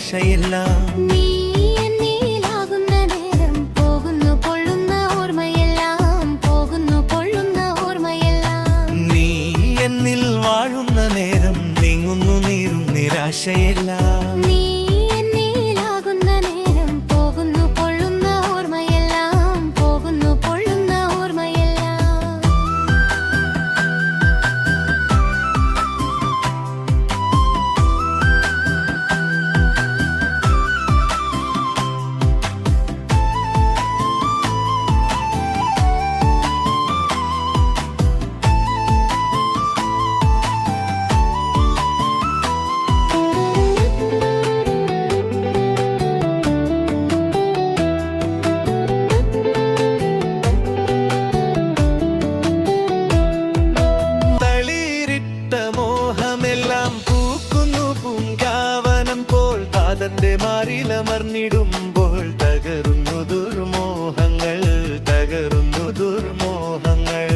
നിരാശയെല്ലാം നീ എന്നിലാകുന്ന നേരം പോകുന്നു പൊള്ളുന്ന ഓർമ്മയെല്ലാം പോകുന്നു പൊള്ളുന്ന ഓർമ്മയെല്ലാം നീ എന്നിൽ വാഴുന്ന നേരം നീങ്ങുന്നു നീറും നിരാശയെല്ലാം നീ എന്നിലാകുന്ന നേരം പോകുന്നു പൊള്ളുന്ന ഓർമ്മയെല്ലാം പോകുന്നു പൊള്ളുന്ന ഓർമ്മയെല്ലാം തന്റെ മാറിലമർന്നിടുമ്പോൾ തകരുന്നു ദുർമോഹങ്ങൾ തകരുന്നു ദുർമോഹങ്ങൾ